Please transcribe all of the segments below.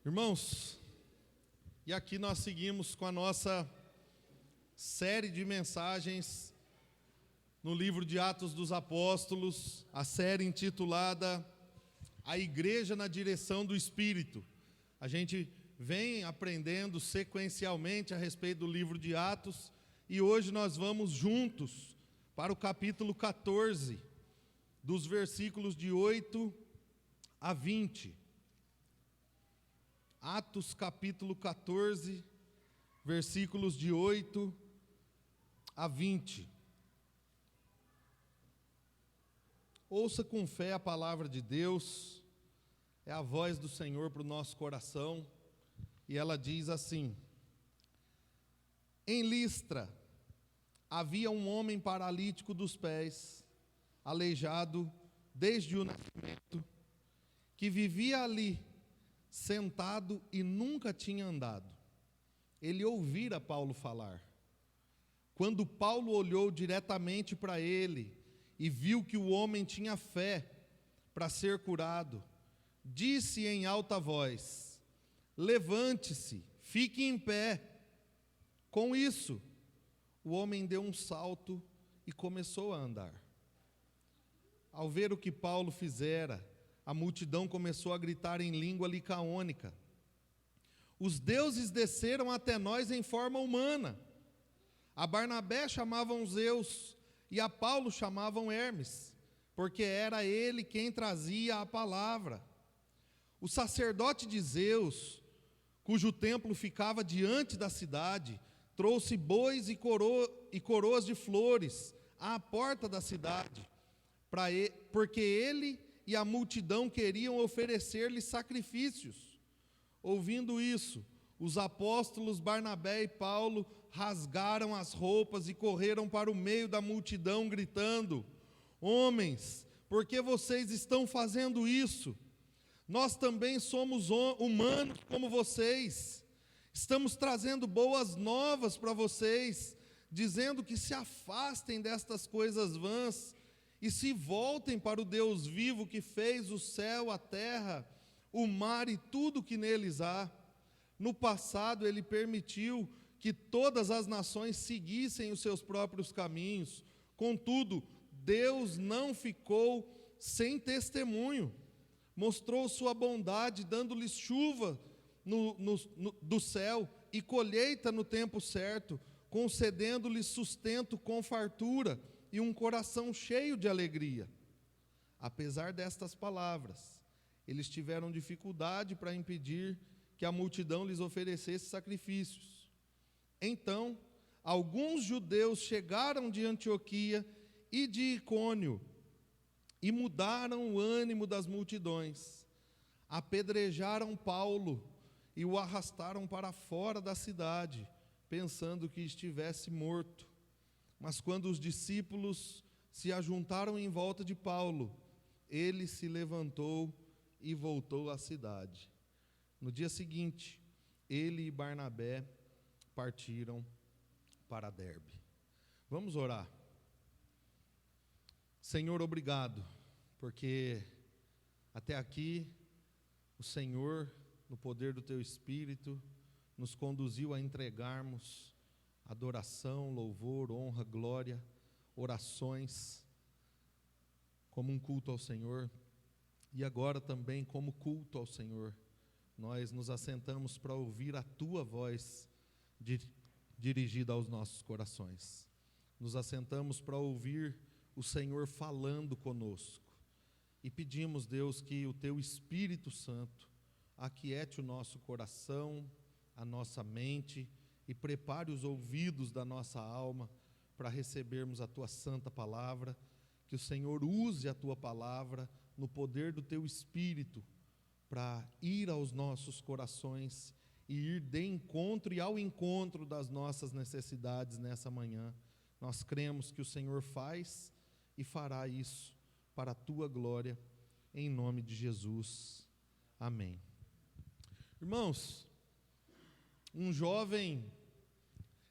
Irmãos, e aqui nós seguimos com a nossa série de mensagens no livro de Atos dos Apóstolos, a série intitulada A Igreja na Direção do Espírito. A gente vem aprendendo sequencialmente a respeito do livro de Atos e hoje nós vamos juntos para o capítulo 14, dos versículos de 8 a 20. Atos capítulo 14, versículos de 8 a 20. Ouça com fé a palavra de Deus, é a voz do Senhor para o nosso coração, e ela diz assim: Em Listra havia um homem paralítico dos pés, aleijado desde o nascimento, que vivia ali, sentado e nunca tinha andado. Ele ouvira Paulo falar. Quando Paulo olhou diretamente para ele e viu que o homem tinha fé para ser curado, disse em alta voz: Levante-se, fique em pé. Com isso, o homem deu um salto e começou a andar. Ao ver o que Paulo fizera, a multidão começou a gritar em língua licaônica: Os deuses desceram até nós em forma humana. A Barnabé chamavam Zeus e a Paulo chamavam Hermes, porque era ele quem trazia a palavra. O sacerdote de Zeus, cujo templo ficava diante da cidade, trouxe bois e coroas de flores à porta da cidade, porque ele e a multidão queriam oferecer-lhe sacrifícios. Ouvindo isso, os apóstolos Barnabé e Paulo rasgaram as roupas e correram para o meio da multidão, gritando: Homens, por que vocês estão fazendo isso? Nós também somos humanos como vocês. Estamos trazendo boas novas para vocês, dizendo que se afastem destas coisas vãs e se voltem para o Deus vivo que fez o céu, a terra, o mar e tudo que neles há. No passado ele permitiu que todas as nações seguissem os seus próprios caminhos. Contudo, Deus não ficou sem testemunho. Mostrou sua bondade, dando-lhes chuva do céu e colheita no tempo certo, concedendo-lhes sustento com fartura e um coração cheio de alegria. Apesar destas palavras, eles tiveram dificuldade para impedir que a multidão lhes oferecesse sacrifícios. Então, alguns judeus chegaram de Antioquia e de Icônio e mudaram o ânimo das multidões. Apedrejaram Paulo e o arrastaram para fora da cidade, pensando que estivesse morto. Mas quando os discípulos se ajuntaram em volta de Paulo, ele se levantou e voltou à cidade. No dia seguinte, ele e Barnabé partiram para Derbe. Vamos orar. Senhor, obrigado, porque até aqui o Senhor, no poder do Teu Espírito, nos conduziu a entregarmos adoração, louvor, honra, glória, orações, como um culto ao Senhor, e agora também como culto ao Senhor. Nós nos assentamos para ouvir a Tua voz dirigida aos nossos corações. Nos assentamos para ouvir o Senhor falando conosco. E pedimos, Deus, que o Teu Espírito Santo aquiete o nosso coração, a nossa mente e prepare os ouvidos da nossa alma para recebermos a Tua santa palavra. Que o Senhor use a Tua palavra no poder do Teu Espírito para ir aos nossos corações e ir de encontro e ao encontro das nossas necessidades nessa manhã. Nós cremos que o Senhor faz e fará isso para a Tua glória, em nome de Jesus. Amém. Irmãos, um jovem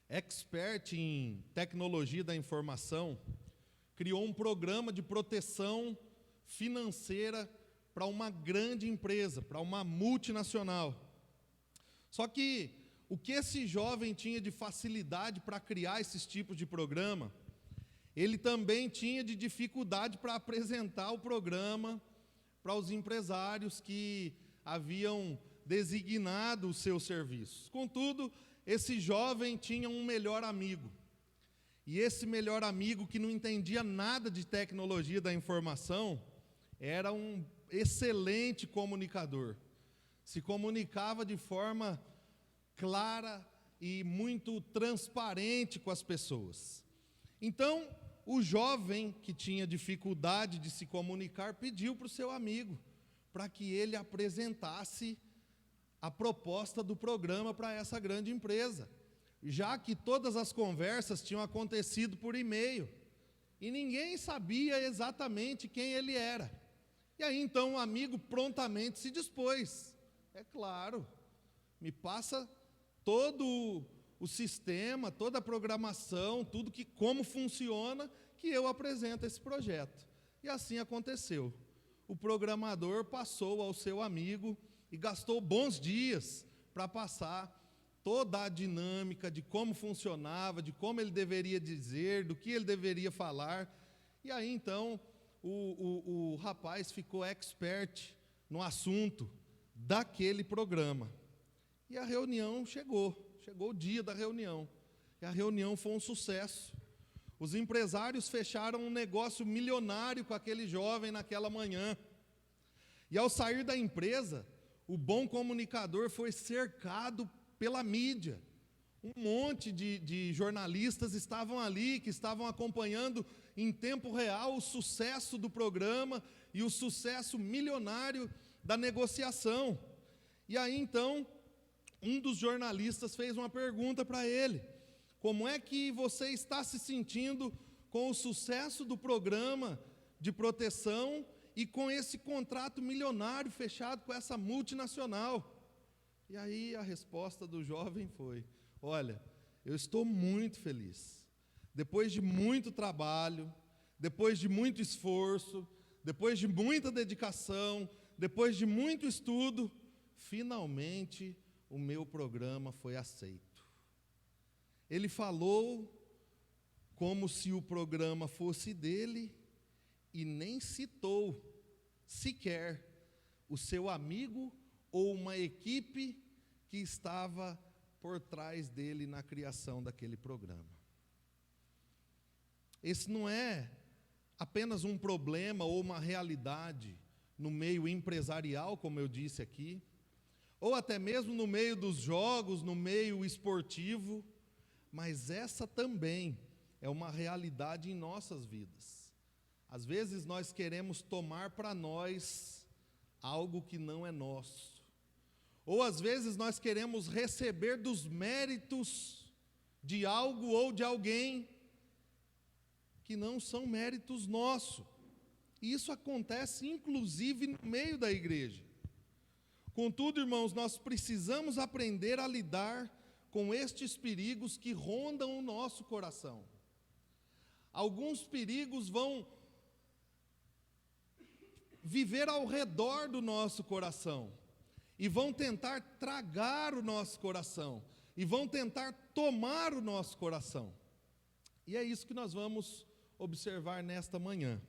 expert em tecnologia da informação criou um programa de proteção financeira para uma grande empresa, para uma multinacional. Só que o que esse jovem tinha de facilidade para criar esses tipos de programa, ele também tinha de dificuldade para apresentar o programa para os empresários que haviam designado os seus serviços. Contudo, esse jovem tinha um melhor amigo. E esse melhor amigo, que não entendia nada de tecnologia da informação, era um excelente comunicador. Se comunicava de forma clara e muito transparente com as pessoas. Então, o jovem que tinha dificuldade de se comunicar pediu para o seu amigo para que ele apresentasse a proposta do programa para essa grande empresa, já que todas as conversas tinham acontecido por e-mail e ninguém sabia exatamente quem ele era. E aí então o amigo prontamente se dispôs. É claro, me passa todo o sistema, toda a programação, tudo como funciona, que eu apresento esse projeto. E assim aconteceu. O programador passou ao seu amigo e gastou bons dias para passar toda a dinâmica de como funcionava, de como ele deveria dizer, do que ele deveria falar. E aí então o rapaz ficou expert no assunto daquele programa. E a reunião chegou o dia da reunião. E a reunião foi um sucesso. Os empresários fecharam um negócio milionário com aquele jovem naquela manhã. E ao sair da empresa, o bom comunicador foi cercado pela mídia. Um monte de jornalistas estavam ali, que estavam acompanhando em tempo real o sucesso do programa e o sucesso milionário da negociação. E aí então, um dos jornalistas fez uma pergunta para ele: como é que você está se sentindo com o sucesso do programa de proteção e com esse contrato milionário fechado com essa multinacional? E aí a resposta do jovem foi: olha, eu estou muito feliz. Depois de muito trabalho, depois de muito esforço, depois de muita dedicação, depois de muito estudo, finalmente o meu programa foi aceito. Ele falou como se o programa fosse dele e nem citou sequer o seu amigo ou uma equipe que estava por trás dele na criação daquele programa. Esse não é apenas um problema ou uma realidade no meio empresarial, como eu disse aqui, ou até mesmo no meio dos jogos, no meio esportivo, mas essa também é uma realidade em nossas vidas. Às vezes nós queremos tomar para nós algo que não é nosso. Ou às vezes nós queremos receber dos méritos de algo ou de alguém que não são méritos nossos. E isso acontece inclusive no meio da igreja. Contudo, irmãos, nós precisamos aprender a lidar com estes perigos que rondam o nosso coração. Alguns perigos vão viver ao redor do nosso coração e vão tentar tragar o nosso coração e vão tentar tomar o nosso coração. E é isso que nós vamos observar nesta manhã.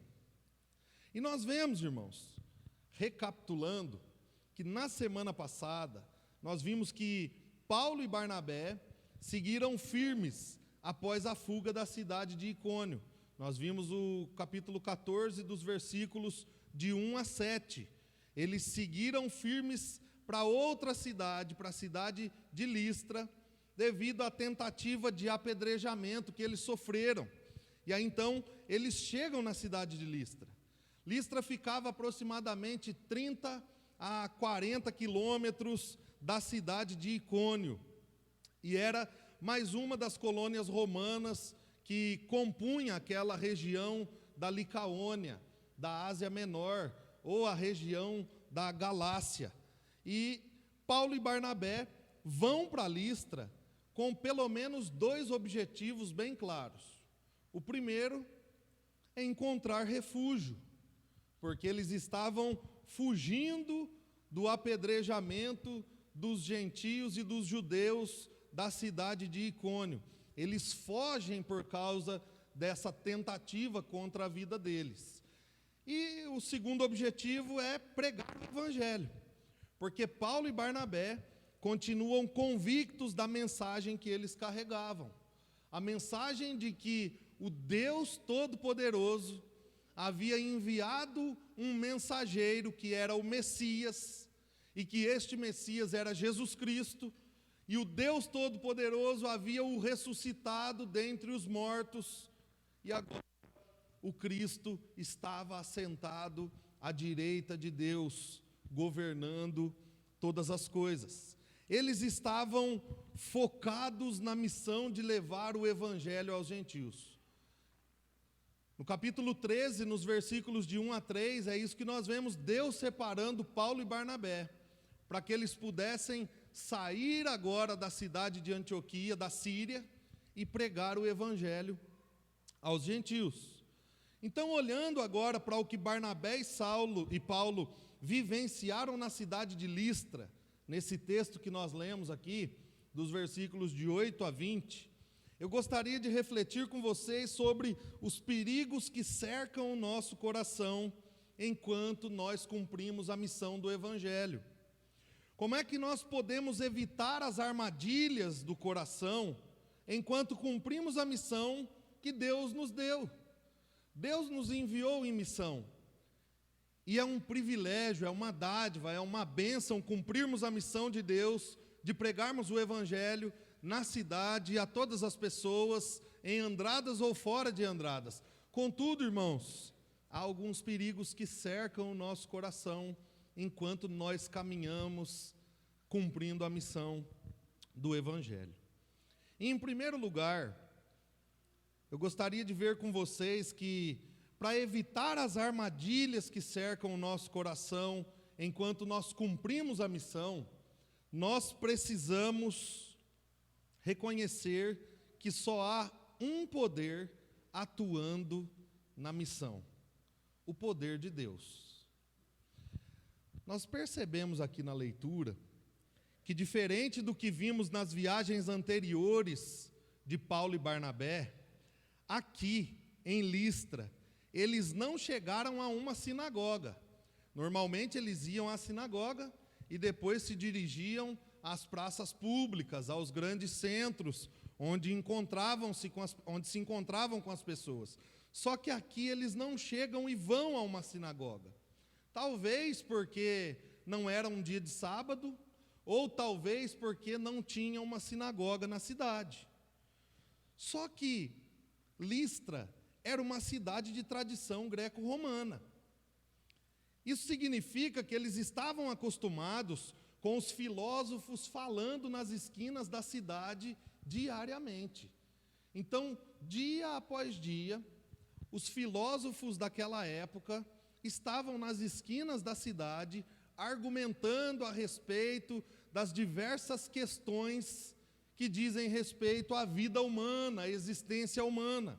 E nós vemos, irmãos, recapitulando, que na semana passada nós vimos que Paulo e Barnabé seguiram firmes após a fuga da cidade de Icônio. Nós vimos o capítulo 14 dos versículos de 1 a 7. Eles seguiram firmes para outra cidade, para a cidade de Listra, devido à tentativa de apedrejamento que eles sofreram. E aí então eles chegam na cidade de Listra. Listra ficava aproximadamente 30 a 40 quilômetros da cidade de Icônio. E era mais uma das colônias romanas que compunha aquela região da Licaônia, da Ásia Menor, ou a região da Galácia. E Paulo e Barnabé vão para Listra com pelo menos 2 objetivos bem claros. O primeiro é encontrar refúgio, porque eles estavam fugindo do apedrejamento dos gentios e dos judeus da cidade de Icônio. Eles fogem por causa dessa tentativa contra a vida deles. E o segundo objetivo é pregar o evangelho, porque Paulo e Barnabé continuam convictos da mensagem que eles carregavam. A mensagem de que o Deus Todo-Poderoso havia enviado um mensageiro que era o Messias, e que este Messias era Jesus Cristo, e o Deus Todo-Poderoso havia o ressuscitado dentre os mortos, e agora o Cristo estava assentado à direita de Deus, governando todas as coisas. Eles estavam focados na missão de levar o evangelho aos gentios. No capítulo 13, nos versículos de 1 a 3, é isso que nós vemos, Deus separando Paulo e Barnabé, para que eles pudessem sair agora da cidade de Antioquia, da Síria, e pregar o evangelho aos gentios. Então, olhando agora para o que Barnabé e Paulo vivenciaram na cidade de Listra, nesse texto que nós lemos aqui, dos versículos de 8 a 20, eu gostaria de refletir com vocês sobre os perigos que cercam o nosso coração enquanto nós cumprimos a missão do evangelho. Como é que nós podemos evitar as armadilhas do coração enquanto cumprimos a missão que Deus nos deu? Deus nos enviou em missão. E é um privilégio, é uma dádiva, é uma bênção cumprirmos a missão de Deus, de pregarmos o evangelho na cidade e a todas as pessoas, em Andradas ou fora de Andradas. Contudo, irmãos, há alguns perigos que cercam o nosso coração enquanto nós caminhamos cumprindo a missão do evangelho. E, em primeiro lugar, eu gostaria de ver com vocês que, para evitar as armadilhas que cercam o nosso coração enquanto nós cumprimos a missão, nós precisamos reconhecer que só há um poder atuando na missão: o poder de Deus. Nós percebemos aqui na leitura que, diferente do que vimos nas viagens anteriores de Paulo e Barnabé, aqui em Listra, eles não chegaram a uma sinagoga. Normalmente eles iam à sinagoga e depois se dirigiam às praças públicas, aos grandes centros, onde se encontravam com as pessoas. Só que aqui eles não chegam e vão a uma sinagoga. Talvez porque não era um dia de sábado, ou talvez porque não tinha uma sinagoga na cidade. Só que Listra era uma cidade de tradição greco-romana. Isso significa que eles estavam acostumados com os filósofos falando nas esquinas da cidade diariamente. Então, dia após dia, os filósofos daquela época estavam nas esquinas da cidade argumentando a respeito das diversas questões que dizem respeito à vida humana, à existência humana.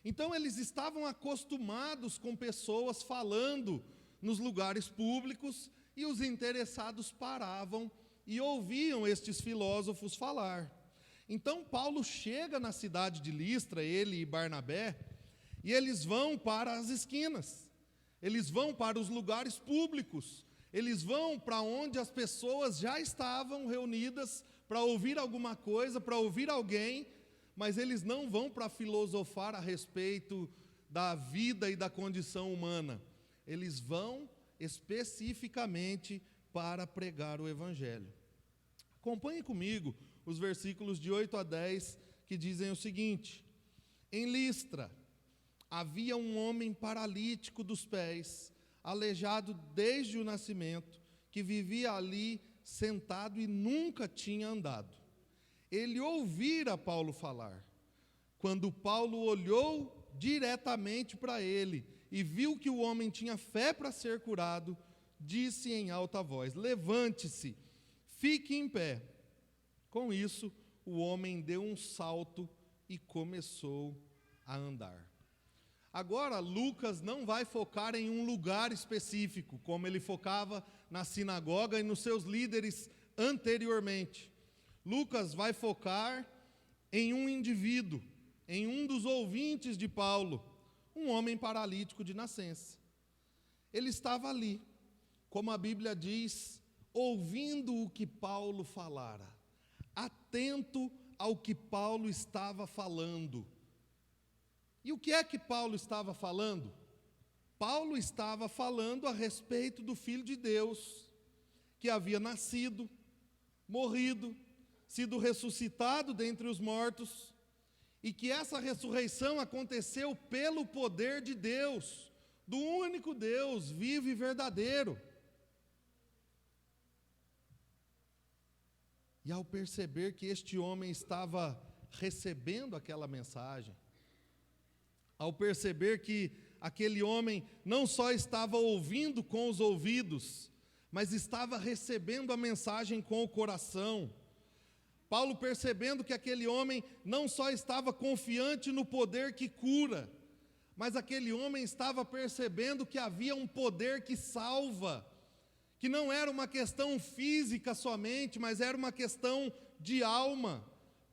Então, eles estavam acostumados com pessoas falando nos lugares públicos e os interessados paravam e ouviam estes filósofos falar. Então, Paulo chega na cidade de Listra, ele e Barnabé, e eles vão para as esquinas, eles vão para os lugares públicos, eles vão para onde as pessoas já estavam reunidas para ouvir alguma coisa, para ouvir alguém, mas eles não vão para filosofar a respeito da vida e da condição humana. Eles vão especificamente para pregar o evangelho. Acompanhe comigo os versículos de 8 a 10, que dizem o seguinte: em Listra havia um homem paralítico dos pés, aleijado desde o nascimento, que vivia ali sentado e nunca tinha andado. Ele ouvira Paulo falar. Quando Paulo olhou diretamente para ele e viu que o homem tinha fé para ser curado, disse em alta voz: levante-se, fique em pé. Com isso, o homem deu um salto e começou a andar. Agora, Lucas não vai focar em um lugar específico, como ele focava na sinagoga e nos seus líderes anteriormente. Lucas vai focar em um indivíduo, em um dos ouvintes de Paulo, um homem paralítico de nascença. Ele estava ali, como a Bíblia diz, ouvindo o que Paulo falara, atento ao que Paulo estava falando. E o que é que Paulo estava falando? Paulo estava falando a respeito do Filho de Deus, que havia nascido, morrido, sido ressuscitado dentre os mortos, e que essa ressurreição aconteceu pelo poder de Deus, do único Deus vivo e verdadeiro. E ao perceber que este homem estava recebendo aquela mensagem, ao perceber que aquele homem não só estava ouvindo com os ouvidos, mas estava recebendo a mensagem com o coração, Paulo percebendo que aquele homem não só estava confiante no poder que cura, mas aquele homem estava percebendo que havia um poder que salva, que não era uma questão física somente, mas era uma questão de alma.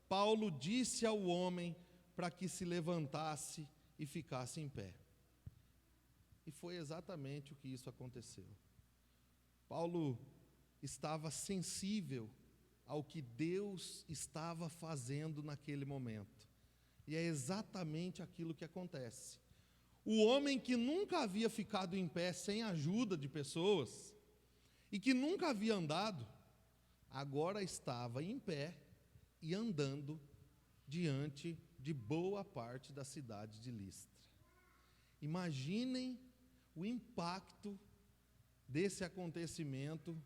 Paulo disse ao homem para que se levantasse e ficasse em pé. E foi exatamente o que isso aconteceu. Paulo estava sensível ao que Deus estava fazendo naquele momento. E é exatamente aquilo que acontece. O homem que nunca havia ficado em pé sem a ajuda de pessoas, e que nunca havia andado, agora estava em pé e andando diante de boa parte da cidade de Listra. Imaginem o impacto desse acontecimento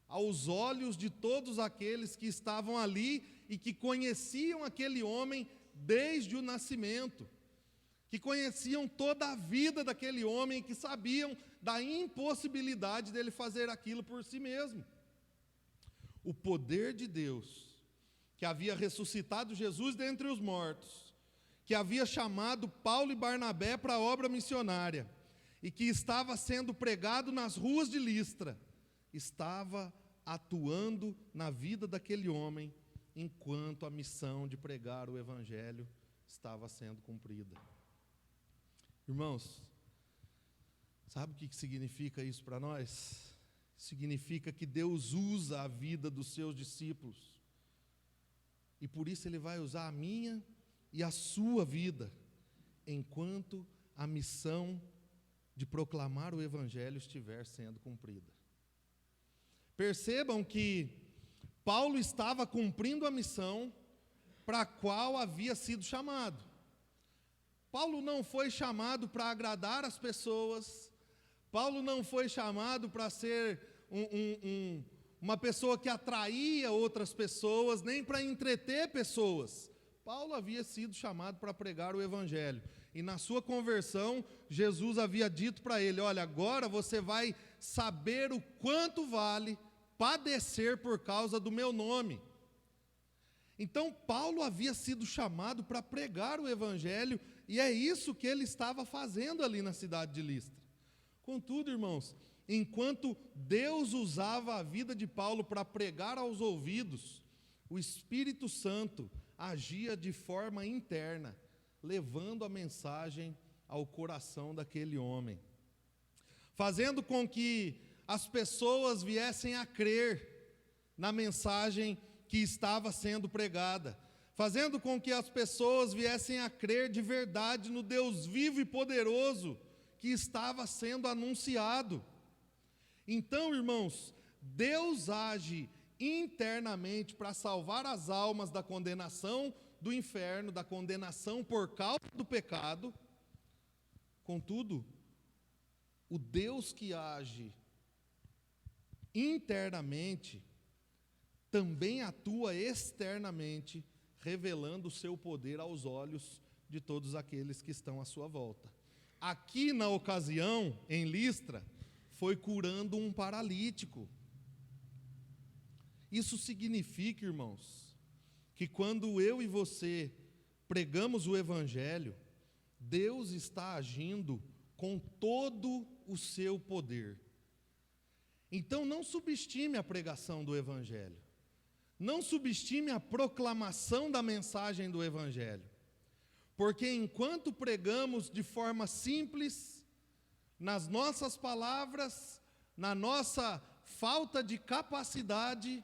aos olhos de todos aqueles que estavam ali e que conheciam aquele homem desde o nascimento, que conheciam toda a vida daquele homem, que sabiam da impossibilidade dele fazer aquilo por si mesmo. O poder de Deus, que havia ressuscitado Jesus dentre os mortos, que havia chamado Paulo e Barnabé para a obra missionária, e que estava sendo pregado nas ruas de Listra, estava atuando na vida daquele homem, enquanto a missão de pregar o Evangelho estava sendo cumprida. Irmãos, sabe o que significa isso para nós? Significa que Deus usa a vida dos seus discípulos, e por isso Ele vai usar a minha e a sua vida, enquanto a missão de proclamar o Evangelho estiver sendo cumprida. Percebam que Paulo estava cumprindo a missão para a qual havia sido chamado. Paulo não foi chamado para agradar as pessoas, Paulo não foi chamado para ser uma pessoa que atraía outras pessoas, nem para entreter pessoas. Paulo havia sido chamado para pregar o Evangelho, e na sua conversão, Jesus havia dito para ele: olha, agora você vai saber o quanto vale padecer por causa do meu nome. Então Paulo havia sido chamado para pregar o Evangelho, e é isso que ele estava fazendo ali na cidade de Listra. Contudo, irmãos, enquanto Deus usava a vida de Paulo para pregar aos ouvidos, o Espírito Santo agia de forma interna, levando a mensagem ao coração daquele homem, fazendo com que as pessoas viessem a crer na mensagem que estava sendo pregada, fazendo com que as pessoas viessem a crer de verdade no Deus vivo e poderoso que estava sendo anunciado. Então, irmãos, Deus age internamente para salvar as almas da condenação do inferno, da condenação por causa do pecado. Contudo, o Deus que age internamente também atua externamente, revelando o seu poder aos olhos de todos aqueles que estão à sua volta. Aqui na ocasião, em Listra, foi curando um paralítico. Isso significa, irmãos, que quando eu e você pregamos o Evangelho, Deus está agindo com todo o seu poder. Então não subestime a pregação do Evangelho. Não subestime a proclamação da mensagem do Evangelho, porque enquanto pregamos de forma simples, nas nossas palavras, na nossa falta de capacidade,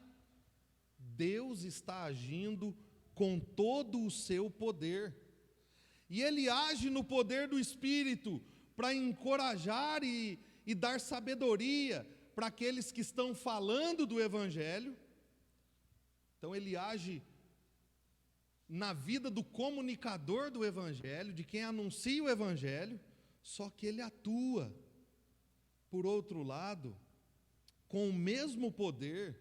Deus está agindo com todo o seu poder. E Ele age no poder do Espírito para encorajar e dar sabedoria para aqueles que estão falando do Evangelho. Então Ele age na vida do comunicador do Evangelho, de quem anuncia o Evangelho, só que Ele atua, por outro lado, com o mesmo poder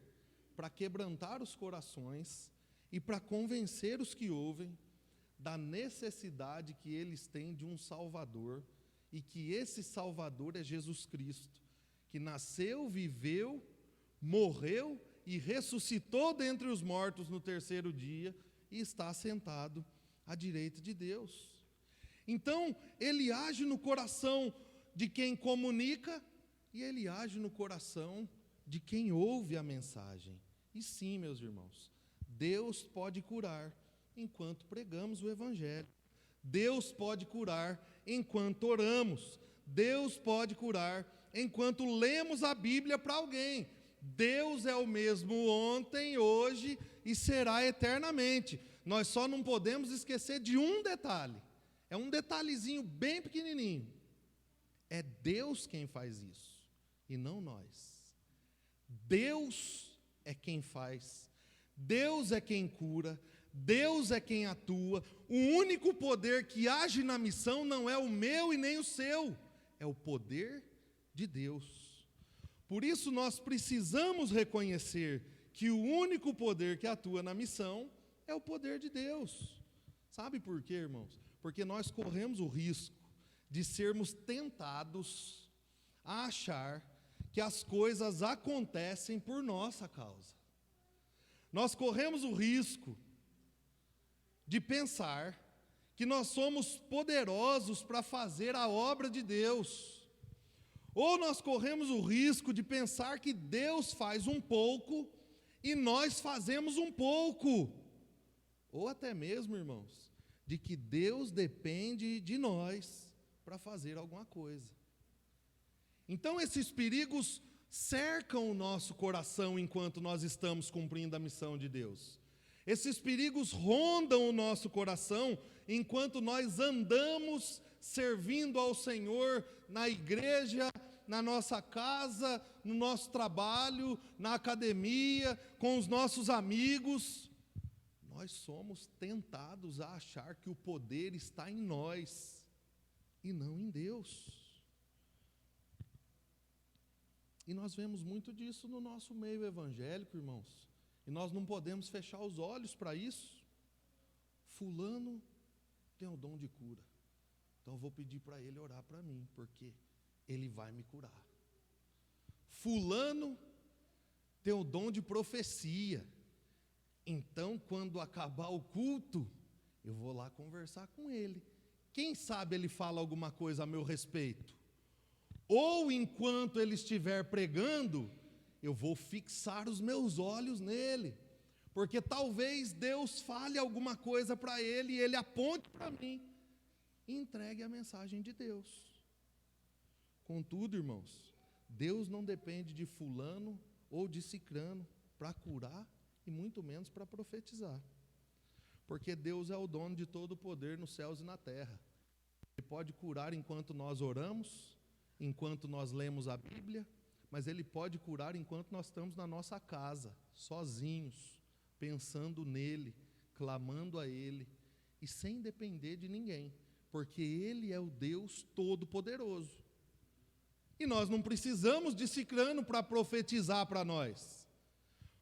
para quebrantar os corações e para convencer os que ouvem da necessidade que eles têm de um Salvador, e que esse Salvador é Jesus Cristo, que nasceu, viveu, morreu e ressuscitou dentre os mortos no terceiro dia e está sentado à direita de Deus. Então, Ele age no coração de quem comunica e Ele age no coração de quem ouve a mensagem. E sim, meus irmãos, Deus pode curar enquanto pregamos o Evangelho. Deus pode curar enquanto oramos. Deus pode curar enquanto lemos a Bíblia para alguém. Deus é o mesmo ontem, hoje e será eternamente. Nós só não podemos esquecer de um detalhe. É um detalhezinho bem pequenininho. É Deus quem faz isso e não nós. Deus é quem faz. Deus é quem cura. Deus é quem atua. O único poder que age na missão não é o meu e nem o seu, é o poder de Deus. Por isso nós precisamos reconhecer que o único poder que atua na missão é o poder de Deus. Sabe por quê, irmãos? Porque nós corremos o risco de sermos tentados a achar que as coisas acontecem por nossa causa. Nós corremos o risco de pensar que nós somos poderosos para fazer a obra de Deus. Ou nós corremos o risco de pensar que Deus faz um pouco e nós fazemos um pouco. Ou até mesmo, irmãos, de que Deus depende de nós para fazer alguma coisa. Então esses perigos cercam o nosso coração enquanto nós estamos cumprindo a missão de Deus. Esses perigos rondam o nosso coração enquanto nós andamos servindo ao Senhor na igreja, na nossa casa, no nosso trabalho, na academia, com os nossos amigos. Nós somos tentados a achar que o poder está em nós e não em Deus. E nós vemos muito disso no nosso meio evangélico, irmãos. E nós não podemos fechar os olhos para isso. Fulano tem o dom de cura. Então eu vou pedir para ele orar para mim, porque ele vai me curar. Fulano tem o dom de profecia. Então, quando acabar o culto, eu vou lá conversar com ele. Quem sabe ele fala alguma coisa a meu respeito? Ou enquanto ele estiver pregando, eu vou fixar os meus olhos nele, porque talvez Deus fale alguma coisa para ele e ele aponte para mim e entregue a mensagem de Deus. Contudo, irmãos, Deus não depende de fulano ou de cicrano para curar e muito menos para profetizar, porque Deus é o dono de todo o poder nos céus e na terra. Ele pode curar enquanto nós oramos, enquanto nós lemos a Bíblia, mas Ele pode curar enquanto nós estamos na nossa casa, sozinhos, pensando nele, clamando a Ele, e sem depender de ninguém, porque Ele é o Deus Todo-Poderoso. E nós não precisamos de cicrano para profetizar para nós,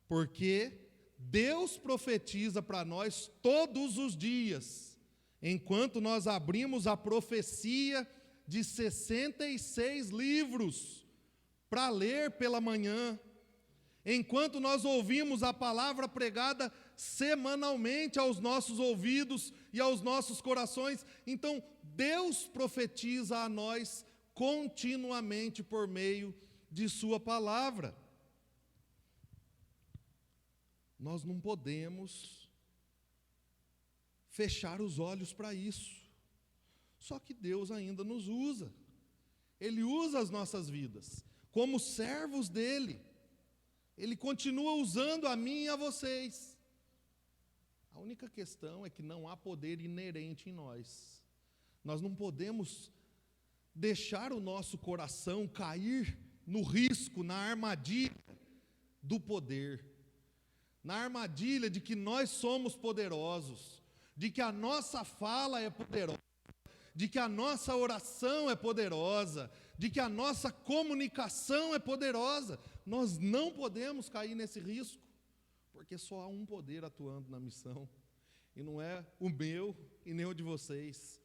porque Deus profetiza para nós todos os dias, enquanto nós abrimos a profecia de 66 livros para ler pela manhã, enquanto nós ouvimos a palavra pregada semanalmente aos nossos ouvidos e aos nossos corações. Então, Deus profetiza a nós continuamente por meio de sua palavra. nós não podemos fechar os olhos para isso. Só que Deus ainda nos usa. Ele usa as nossas vidas como servos dele. Ele continua usando a mim e a vocês. A única questão é que não há poder inerente em nós. Nós não podemos deixar o nosso coração cair no risco, na armadilha do poder, na armadilha de que nós somos poderosos, de que a nossa fala é poderosa, de que a nossa oração é poderosa, de que a nossa comunicação é poderosa. Nós não podemos cair nesse risco, porque só há um poder atuando na missão, e não é o meu e nem o de vocês,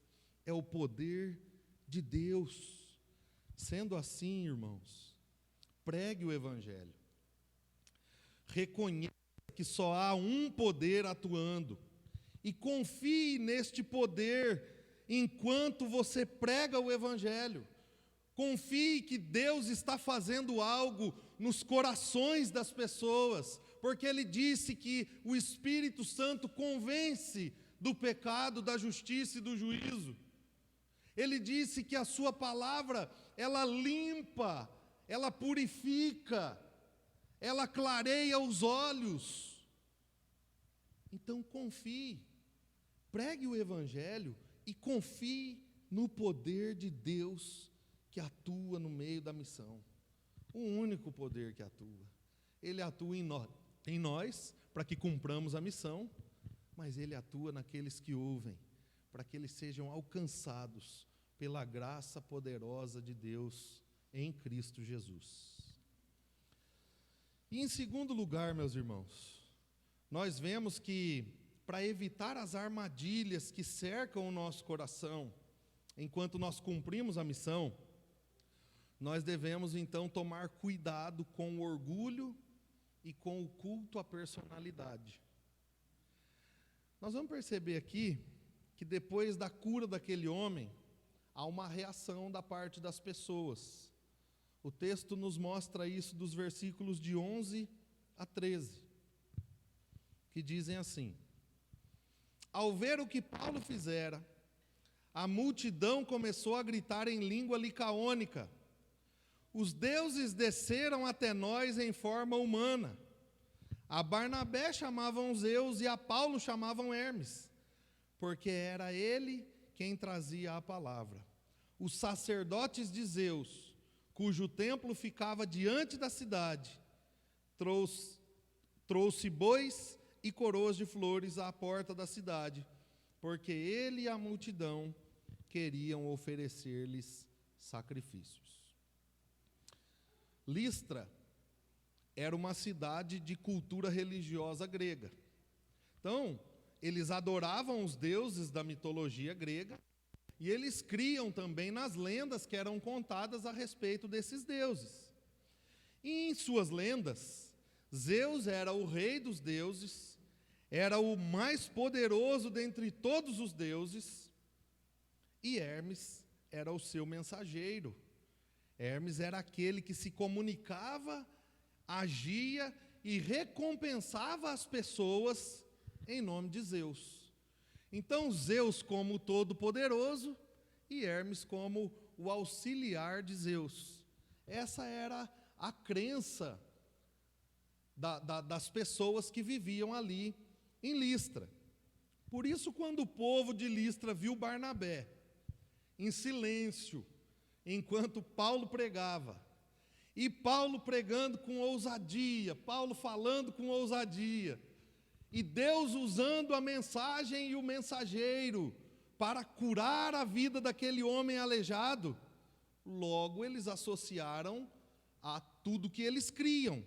é o poder de Deus. Sendo assim, irmãos, pregue o Evangelho, reconheça que só há um poder atuando, e confie neste poder enquanto você prega o Evangelho. Confie que Deus está fazendo algo nos corações das pessoas, porque Ele disse que o Espírito Santo convence do pecado, da justiça e do juízo. Ele disse que a sua palavra, ela limpa, ela purifica, ela clareia os olhos. Então confie, pregue o Evangelho e confie no poder de Deus que atua no meio da missão. O único poder que atua. Ele atua em nós para que cumpramos a missão, mas Ele atua naqueles que ouvem, para que eles sejam alcançados pela graça poderosa de Deus em Cristo Jesus. E em segundo lugar, meus irmãos, nós vemos que para evitar as armadilhas que cercam o nosso coração, enquanto nós cumprimos a missão, nós devemos então tomar cuidado com o orgulho e com o culto à personalidade. Nós vamos perceber aqui que depois da cura daquele homem, há uma reação da parte das pessoas. O texto nos mostra isso dos versículos de 11 a 13, que dizem assim: ao ver o que Paulo fizera, a multidão começou a gritar em língua licaônica: os deuses desceram até nós em forma humana. A Barnabé chamavam Zeus e a Paulo chamavam Hermes, porque era ele quem trazia a palavra. Os sacerdotes de Zeus, cujo templo ficava diante da cidade, trouxe bois e coroas de flores à porta da cidade, porque ele e a multidão queriam oferecer-lhes sacrifícios. Listra era uma cidade de cultura religiosa grega. Então, eles adoravam os deuses da mitologia grega, e eles criam também nas lendas que eram contadas a respeito desses deuses. E em suas lendas, Zeus era o rei dos deuses, era o mais poderoso dentre todos os deuses, e Hermes era o seu mensageiro. Hermes era aquele que se comunicava, agia e recompensava as pessoas em nome de Zeus. Então, Zeus como o Todo-Poderoso e Hermes como o auxiliar de Zeus. Essa era a crença das pessoas que viviam ali em Listra. Por isso, quando o povo de Listra viu Barnabé em silêncio, enquanto Paulo pregava, e Paulo pregando com ousadia, Paulo falando com ousadia, e Deus usando a mensagem e o mensageiro para curar a vida daquele homem aleijado, logo eles associaram a tudo que eles criam.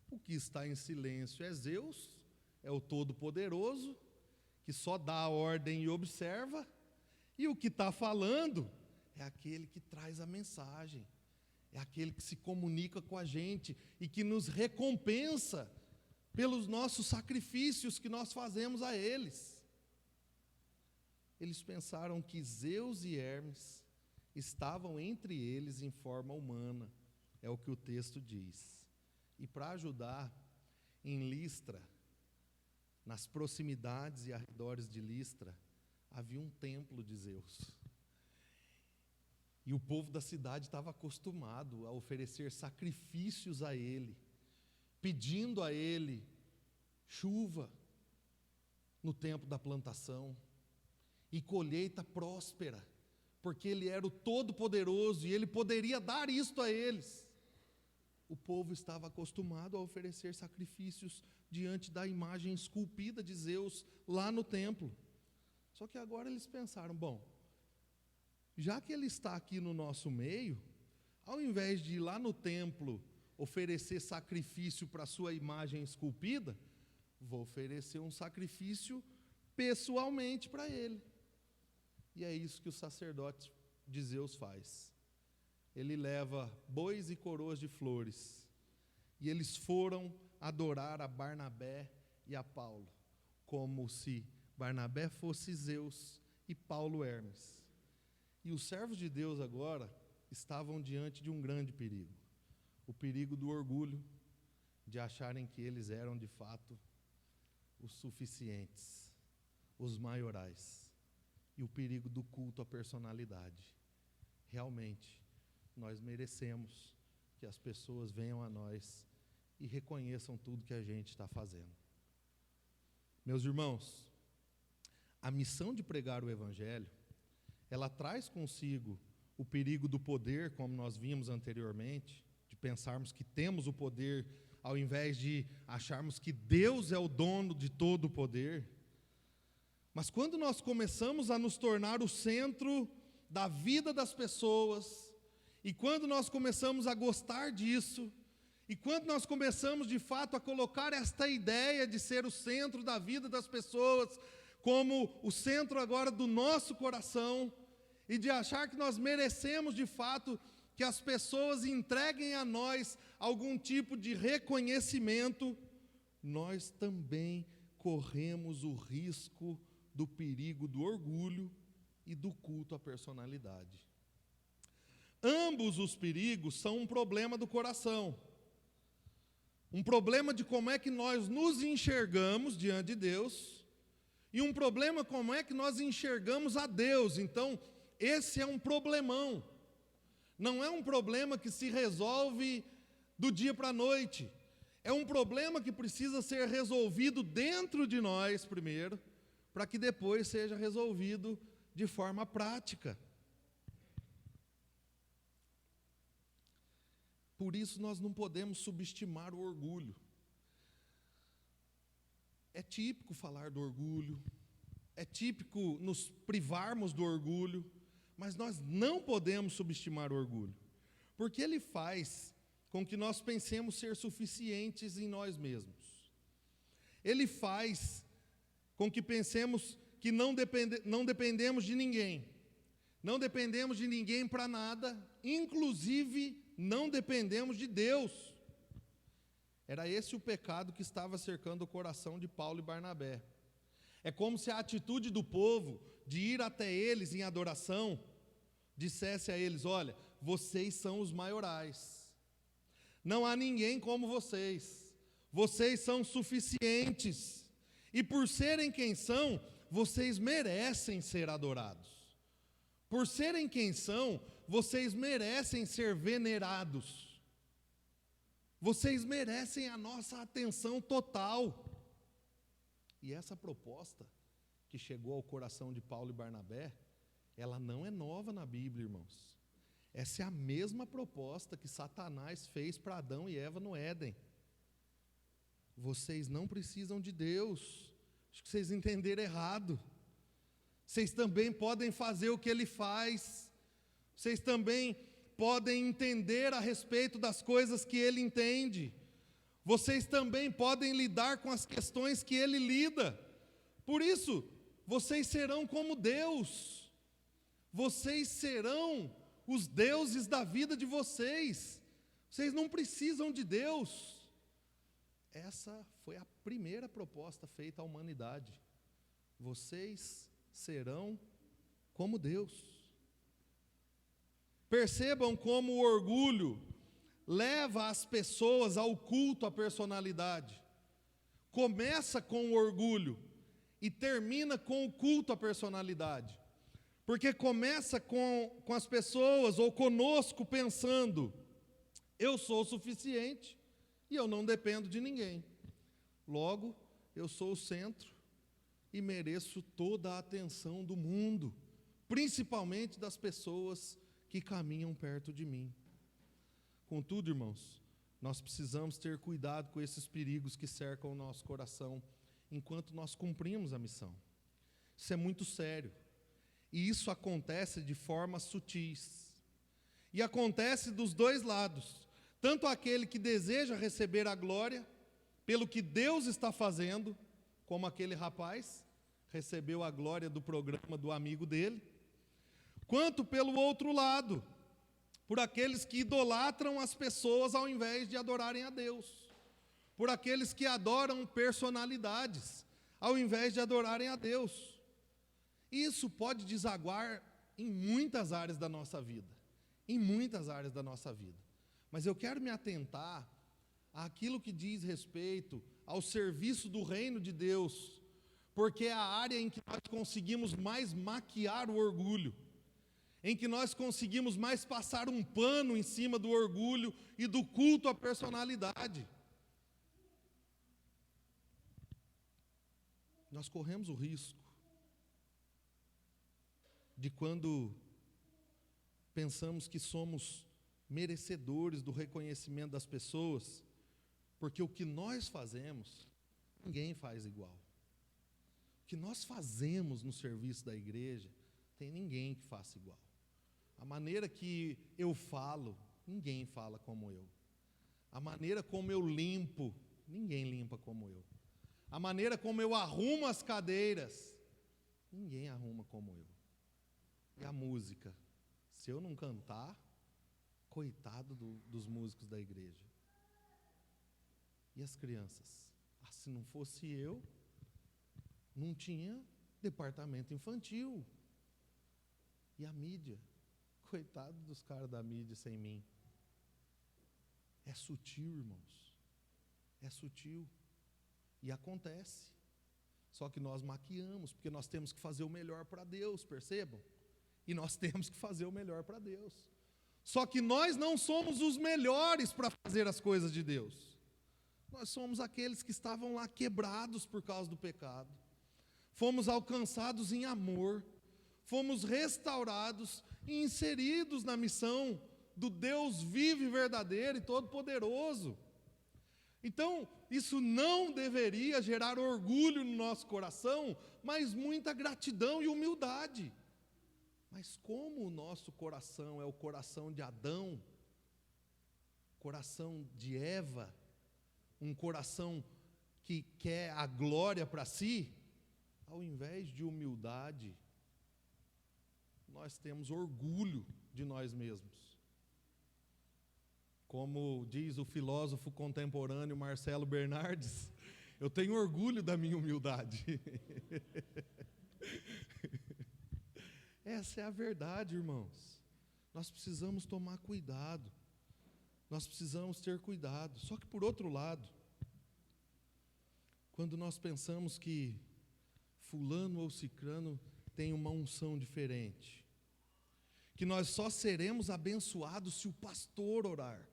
O que está em silêncio é Zeus, é o Todo-Poderoso, que só dá a ordem e observa, e o que está falando é aquele que traz a mensagem, é aquele que se comunica com a gente e que nos recompensa pelos nossos sacrifícios que nós fazemos a eles. Eles pensaram que Zeus e Hermes estavam entre eles em forma humana, é o que o texto diz. E para ajudar, em Listra nas proximidades e arredores de Listra, havia um templo de Zeus. E o povo da cidade estava acostumado a oferecer sacrifícios a ele, pedindo a ele chuva no tempo da plantação e colheita próspera, porque ele era o Todo-Poderoso e ele poderia dar isto a eles. O povo estava acostumado a oferecer sacrifícios diante da imagem esculpida de Zeus lá no templo. Só que agora eles pensaram, bom, já que ele está aqui no nosso meio, ao invés de ir lá no templo oferecer sacrifício para a sua imagem esculpida, vou oferecer um sacrifício pessoalmente para ele. E é isso que o sacerdote de Zeus faz. Ele leva bois e coroas de flores, e eles foram adorar a Barnabé e a Paulo, como se Barnabé fosse Zeus e Paulo Hermes. E os servos de Deus agora estavam diante de um grande perigo, o perigo do orgulho, de acharem que eles eram de fato os suficientes, os maiorais, e o perigo do culto à personalidade. Realmente, nós merecemos que as pessoas venham a nós e reconheçam tudo que a gente está fazendo. Meus irmãos, a missão de pregar o Evangelho, ela traz consigo o perigo do poder, como nós vimos anteriormente, de pensarmos que temos o poder, ao invés de acharmos que Deus é o dono de todo o poder. Mas quando nós começamos a nos tornar o centro da vida das pessoas, e quando nós começamos a gostar disso, e quando nós começamos de fato a colocar esta ideia de ser o centro da vida das pessoas, como o centro agora do nosso coração, e de achar que nós merecemos de fato que as pessoas entreguem a nós algum tipo de reconhecimento, nós também corremos o risco do perigo do orgulho e do culto à personalidade. Ambos os perigos são um problema do coração, um problema de como é que nós nos enxergamos diante de Deus, e um problema como é que nós enxergamos a Deus. Então, esse é um problemão, não é um problema que se resolve do dia para a noite, é um problema que precisa ser resolvido dentro de nós primeiro, para que depois seja resolvido de forma prática. Por isso nós não podemos subestimar o orgulho. É típico falar do orgulho, é típico nos privarmos do orgulho, mas nós não podemos subestimar o orgulho, porque ele faz com que nós pensemos ser suficientes em nós mesmos. Ele faz com que pensemos que não dependemos de ninguém, não dependemos de ninguém para nada, inclusive não dependemos de Deus. Era esse o pecado que estava cercando o coração de Paulo e Barnabé. É como se a atitude do povo de ir até eles em adoração dissesse a eles: olha, vocês são os maiorais, não há ninguém como vocês, vocês são suficientes, e por serem quem são, vocês merecem ser adorados. Por serem quem são, vocês merecem ser venerados. Vocês merecem a nossa atenção total. E essa proposta que chegou ao coração de Paulo e Barnabé, ela não é nova na Bíblia, irmãos. Essa é a mesma proposta que Satanás fez para Adão e Eva no Éden. Vocês não precisam de Deus. Acho que vocês entenderam errado. Vocês também podem fazer o que Ele faz. Vocês também podem entender a respeito das coisas que Ele entende. Vocês também podem lidar com as questões que Ele lida. Por isso, vocês serão como Deus. Vocês serão os deuses da vida de vocês. Vocês não precisam de Deus. Essa foi a primeira proposta feita à humanidade. Vocês serão como Deus. Percebam como o orgulho leva as pessoas ao culto à personalidade. começa com o orgulho e termina com o culto à personalidade. Porque começa com as pessoas ou conosco pensando: eu sou o suficiente e eu não dependo de ninguém. Logo, eu sou o centro e mereço toda a atenção do mundo, principalmente das pessoas que caminham perto de mim. Contudo, irmãos, nós precisamos ter cuidado com esses perigos que cercam o nosso coração enquanto nós cumprimos a missão. Isso é muito sério. E isso acontece de formas sutis. E acontece dos dois lados. Tanto aquele que deseja receber a glória pelo que Deus está fazendo, como aquele rapaz recebeu a glória do programa do amigo dele, quanto pelo outro lado, por aqueles que idolatram as pessoas ao invés de adorarem a Deus, por aqueles que adoram personalidades ao invés de adorarem a Deus. Isso pode desaguar em muitas áreas da nossa vida, em muitas áreas da nossa vida. Mas eu quero me atentar àquilo que diz respeito ao serviço do reino de Deus, porque é a área em que nós conseguimos mais maquiar o orgulho, em que nós conseguimos mais passar um pano em cima do orgulho e do culto à personalidade. Nós corremos o risco de, quando pensamos que somos merecedores do reconhecimento das pessoas, porque o que nós fazemos, ninguém faz igual. O que nós fazemos no serviço da igreja, tem ninguém que faça igual. A maneira que eu falo, ninguém fala como eu. A maneira como eu limpo, ninguém limpa como eu. A maneira como eu arrumo as cadeiras, ninguém arruma como eu. E a música, se eu não cantar, coitado dos músicos da igreja. E as crianças? Se não fosse eu, não tinha departamento infantil. E a mídia? Coitado dos caras da mídia sem mim. É sutil, irmãos. É sutil. E acontece. Só que nós maquiamos, porque nós temos que fazer o melhor para Deus, percebam? E nós temos que fazer o melhor para Deus. Só que nós não somos os melhores para fazer as coisas de Deus. Nós somos aqueles que estavam lá quebrados por causa do pecado. Fomos alcançados em amor. Fomos restaurados e inseridos na missão do Deus vivo e verdadeiro e todo-poderoso. Então, isso não deveria gerar orgulho no nosso coração, mas muita gratidão e humildade. Mas como o nosso coração é o coração de Adão, coração de Eva, um coração que quer a glória para si, ao invés de humildade, nós temos orgulho de nós mesmos. Como diz o filósofo contemporâneo Marcelo Bernardes, eu tenho orgulho da minha humildade. Essa é a verdade, irmãos. Nós precisamos tomar cuidado. Nós precisamos ter cuidado. Só que, por outro lado, quando nós pensamos que fulano ou cicrano tem uma unção diferente, que nós só seremos abençoados se o pastor orar,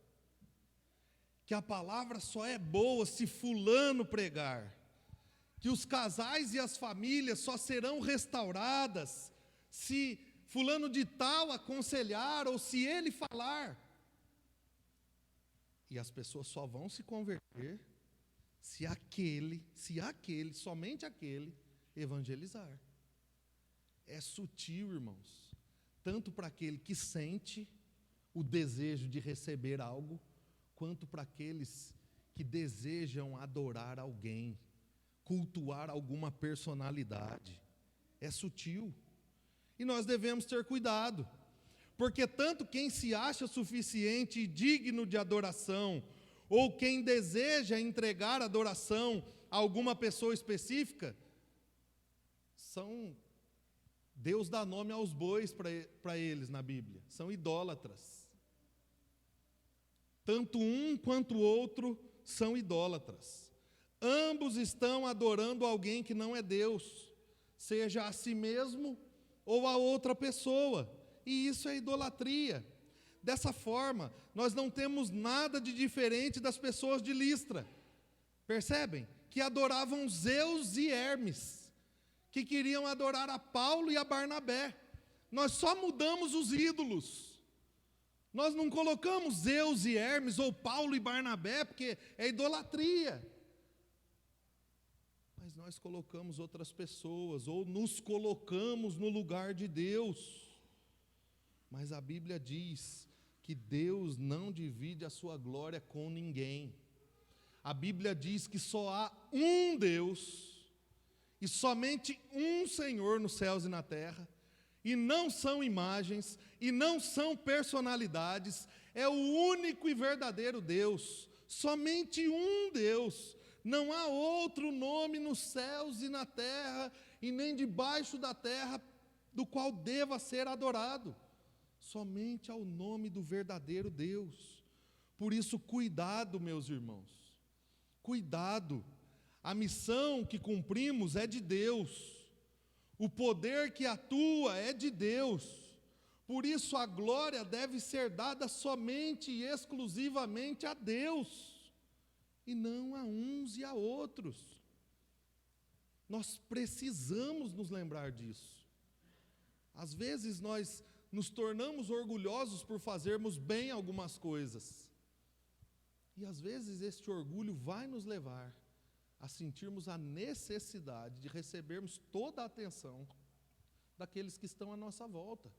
que a palavra só é boa se fulano pregar, que os casais e as famílias só serão restauradas se fulano de tal aconselhar ou se ele falar. E as pessoas só vão se converter se aquele, somente aquele, evangelizar. É sutil, irmãos, tanto para aquele que sente o desejo de receber algo, quanto para aqueles que desejam adorar alguém, cultuar alguma personalidade. É sutil. E nós devemos ter cuidado, porque tanto quem se acha suficiente e digno de adoração, ou quem deseja entregar adoração a alguma pessoa específica, Deus dá nome aos bois para eles na Bíblia, são idólatras. Tanto um quanto o outro são idólatras. Ambos estão adorando alguém que não é Deus, seja a si mesmo ou a outra pessoa, e isso é idolatria. Dessa forma, nós não temos nada de diferente das pessoas de Listra, percebem? Que adoravam Zeus e Hermes, que queriam adorar a Paulo e a Barnabé. Nós só mudamos os ídolos, nós não colocamos Zeus e Hermes, ou Paulo e Barnabé, porque é idolatria. Mas nós colocamos outras pessoas, ou nos colocamos no lugar de Deus. Mas a Bíblia diz que Deus não divide a sua glória com ninguém. A Bíblia diz que só há um Deus, e somente um Senhor nos céus e na terra, e não são imagens, e não são personalidades, é o único e verdadeiro Deus, somente um Deus. Não há outro nome nos céus e na terra, e nem debaixo da terra, do qual deva ser adorado. Somente ao nome do verdadeiro Deus. Por isso, cuidado, meus irmãos. Cuidado. A missão que cumprimos é de Deus. O poder que atua é de Deus. Por isso, a glória deve ser dada somente e exclusivamente a Deus, e não a uns e a outros. Nós precisamos nos lembrar disso. Às vezes nós nos tornamos orgulhosos por fazermos bem algumas coisas. E às vezes este orgulho vai nos levar a sentirmos a necessidade de recebermos toda a atenção daqueles que estão à nossa volta.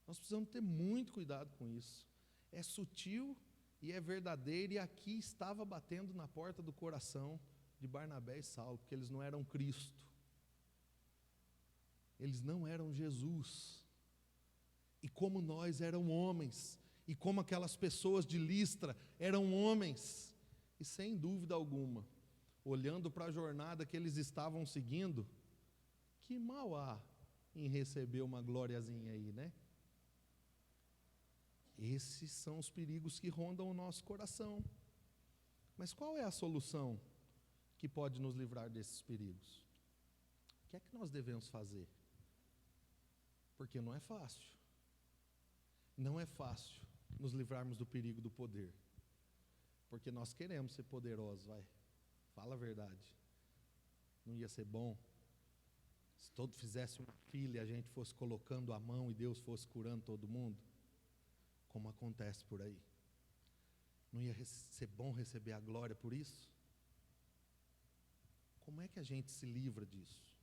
Nós precisamos ter muito cuidado com isso. É sutil e é verdadeiro, e aqui estava batendo na porta do coração de Barnabé e Saulo, porque eles não eram Cristo, eles não eram Jesus, e como nós eram homens, e como aquelas pessoas de Listra eram homens, e sem dúvida alguma, olhando para a jornada que eles estavam seguindo, que mal há em receber uma gloriazinha aí, né? Esses são os perigos que rondam o nosso coração. Mas qual é a solução que pode nos livrar desses perigos? O que é que nós devemos fazer? Porque não é fácil. Não é fácil nos livrarmos do perigo do poder. Porque nós queremos ser poderosos, vai. Fala a verdade. Não ia ser bom se todo fizesse uma fila e a gente fosse colocando a mão e Deus fosse curando todo mundo? Como acontece por aí. Não ia ser bom receber a glória por isso? Como é que a gente se livra disso?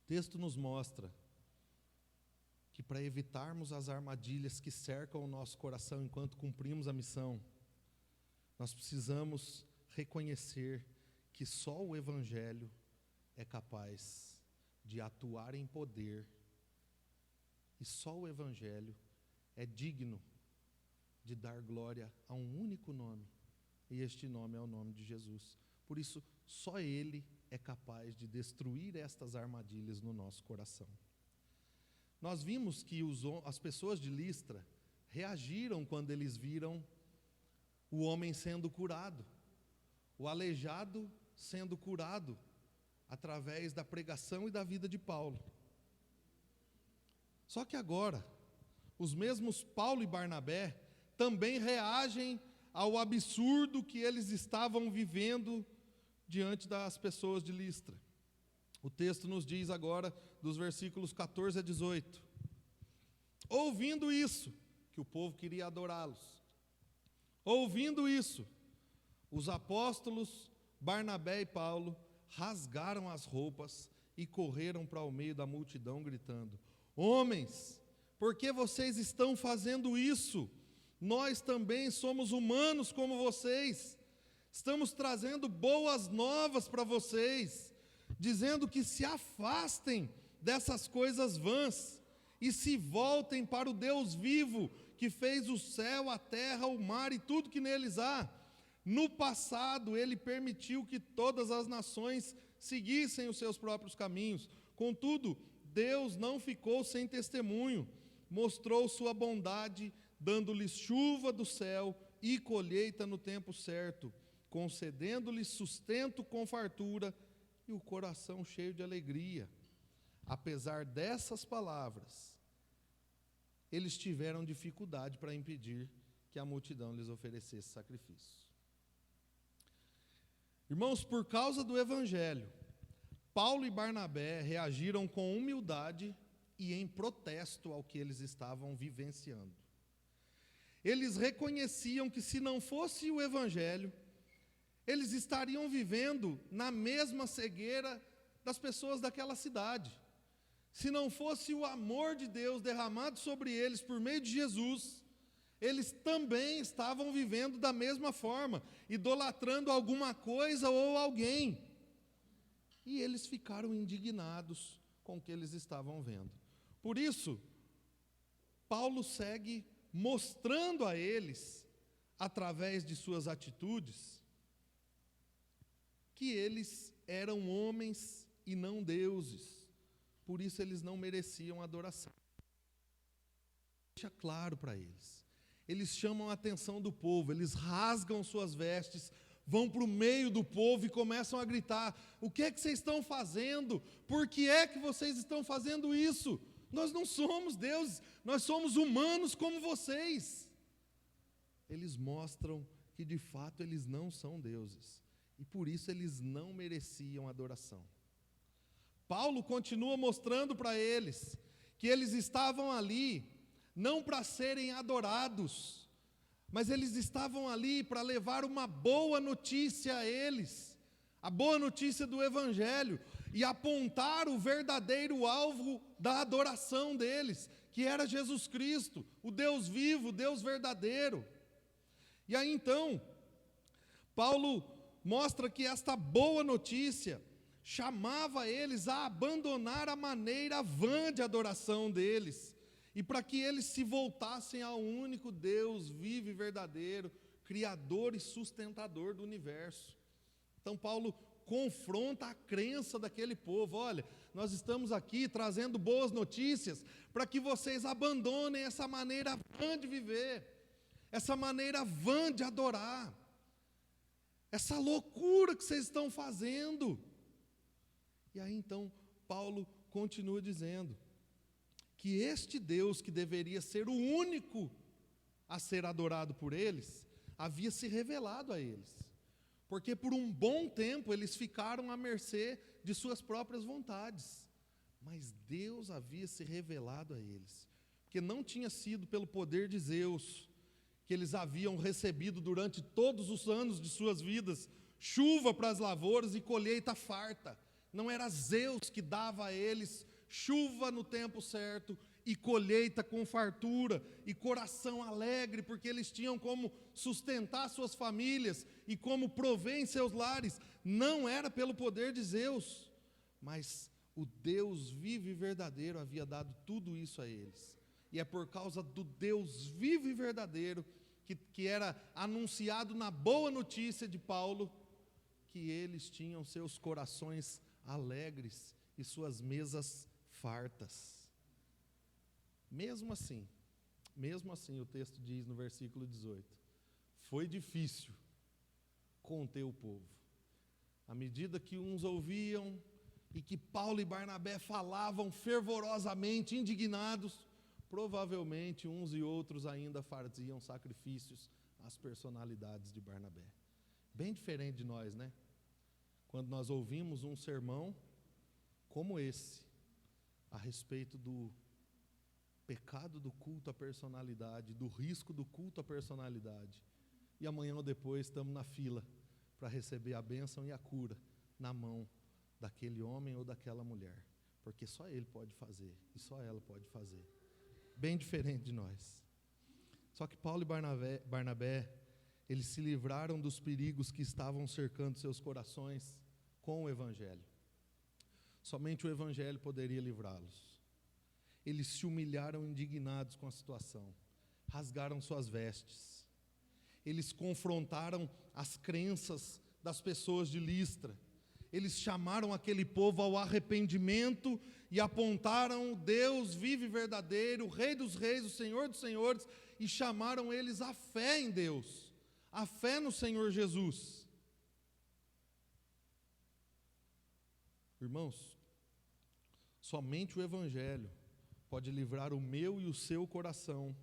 O texto nos mostra que para evitarmos as armadilhas que cercam o nosso coração enquanto cumprimos a missão, nós precisamos reconhecer que só o Evangelho é capaz de atuar em poder. E só o Evangelho é digno de dar glória a um único nome, e este nome é o nome de Jesus. Por isso, só Ele é capaz de destruir estas armadilhas no nosso coração. Nós vimos que as pessoas de Listra reagiram quando eles viram o homem sendo curado, o aleijado sendo curado, através da pregação e da vida de Paulo. Só que agora, os mesmos Paulo e Barnabé também reagem ao absurdo que eles estavam vivendo diante das pessoas de Listra. O texto nos diz agora, dos versículos 14 a 18. Ouvindo isso, que o povo queria adorá-los. Ouvindo isso, os apóstolos Barnabé e Paulo rasgaram as roupas e correram para o meio da multidão gritando: homens, por que vocês estão fazendo isso? Nós também somos humanos como vocês. Estamos trazendo boas novas para vocês, dizendo que se afastem dessas coisas vãs e se voltem para o Deus vivo, que fez o céu, a terra, o mar e tudo que neles há. No passado, Ele permitiu que todas as nações seguissem os seus próprios caminhos. Contudo, Deus não ficou sem testemunho, mostrou sua bondade, dando-lhes chuva do céu e colheita no tempo certo. concedendo-lhes sustento com fartura e o coração cheio de alegria. Apesar dessas palavras, eles tiveram dificuldade para impedir que a multidão lhes oferecesse sacrifício. Irmãos, por causa do Evangelho, Paulo e Barnabé reagiram com humildade e em protesto ao que eles estavam vivenciando. Eles reconheciam que se não fosse o Evangelho, eles estariam vivendo na mesma cegueira das pessoas daquela cidade. Se não fosse o amor de Deus derramado sobre eles por meio de Jesus, eles também estavam vivendo da mesma forma, idolatrando alguma coisa ou alguém. E eles ficaram indignados com o que eles estavam vendo. Por isso, Paulo segue mostrando a eles, através de suas atitudes, que eles eram homens e não deuses. Por isso eles não mereciam adoração. Deixa claro para eles. Eles chamam a atenção do povo, eles rasgam suas vestes, vão para o meio do povo e começam a gritar: o que é que vocês estão fazendo? Por que é que vocês estão fazendo isso? Nós não somos deuses, nós somos humanos como vocês. Eles mostram que de fato eles não são deuses, e por isso eles não mereciam adoração. Paulo continua mostrando para eles que eles estavam ali não para serem adorados, mas eles estavam ali para levar uma boa notícia a eles, a boa notícia do Evangelho, e apontar o verdadeiro alvo da adoração deles, que era Jesus Cristo, o Deus vivo, o Deus verdadeiro. E aí então, Paulo mostra que esta boa notícia chamava eles a abandonar a maneira vã de adoração deles, e para que eles se voltassem ao único Deus vivo e verdadeiro, Criador e sustentador do universo. Então Paulo confronta a crença daquele povo: olha, nós estamos aqui trazendo boas notícias para que vocês abandonem essa maneira vã de viver, essa maneira vã de adorar, essa loucura que vocês estão fazendo. E aí então Paulo continua dizendo que este Deus, que deveria ser o único a ser adorado por eles, havia se revelado a eles, porque por um bom tempo eles ficaram à mercê de suas próprias vontades, mas Deus havia se revelado a eles, porque não tinha sido pelo poder de Zeus que eles haviam recebido durante todos os anos de suas vidas chuva para as lavouras e colheita farta. Não era Zeus que dava a eles chuva no tempo certo e colheita com fartura e coração alegre, porque eles tinham como sustentar suas famílias e como prover em seus lares. Não era pelo poder de Zeus, mas o Deus vivo e verdadeiro havia dado tudo isso a eles. E é por causa do Deus vivo e verdadeiro que era anunciado na boa notícia de Paulo, que eles tinham seus corações alegres e suas mesas fartas. Mesmo assim, o texto diz no versículo 18, foi difícil conter o povo. À medida que uns ouviam e que Paulo e Barnabé falavam fervorosamente, indignados, provavelmente uns e outros ainda faziam sacrifícios às personalidades de Barnabé. Bem diferente de nós, né? Quando nós ouvimos um sermão como esse, a respeito do pecado do culto à personalidade, do risco do culto à personalidade, e amanhã ou depois estamos na fila para receber a bênção e a cura na mão daquele homem ou daquela mulher, porque só ele pode fazer e só ela pode fazer. Bem diferente de nós. Só que Paulo e Barnabé, eles se livraram dos perigos que estavam cercando seus corações com o Evangelho. Somente o Evangelho poderia livrá-los. Eles se humilharam indignados com a situação, rasgaram suas vestes. Eles confrontaram as crenças das pessoas de Listra. Eles chamaram aquele povo ao arrependimento e apontaram o Deus vivo e verdadeiro, o Rei dos Reis, o Senhor dos Senhores, e chamaram eles à fé em Deus, à fé no Senhor Jesus. Irmãos, somente o Evangelho pode livrar o meu e o seu coração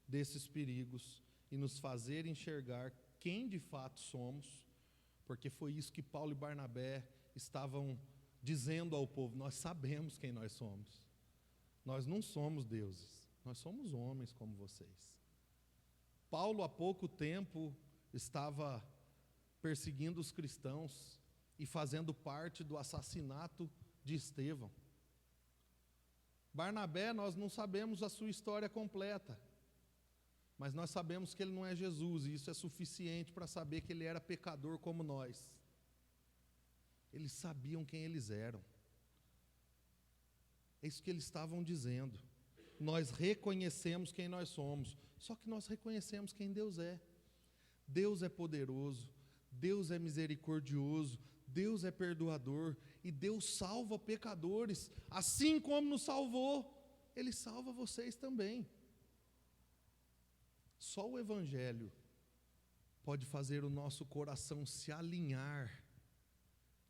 desses perigos e nos fazer enxergar quem de fato somos, porque foi isso que Paulo e Barnabé estavam dizendo ao povo: nós sabemos quem nós somos. Nós não somos deuses, nós somos homens como vocês. Paulo, há pouco tempo, estava perseguindo os cristãos e fazendo parte do assassinato de Estevão. Barnabé, nós não sabemos a sua história completa, mas nós sabemos que ele não é Jesus, e isso é suficiente para saber que ele era pecador como nós. Eles sabiam quem eles eram. É isso que eles estavam dizendo. Nós reconhecemos quem nós somos, só que nós reconhecemos quem Deus é. Deus é poderoso, Deus é misericordioso, Deus é perdoador, e Deus salva pecadores, assim como nos salvou, Ele salva vocês também. Só o Evangelho pode fazer o nosso coração se alinhar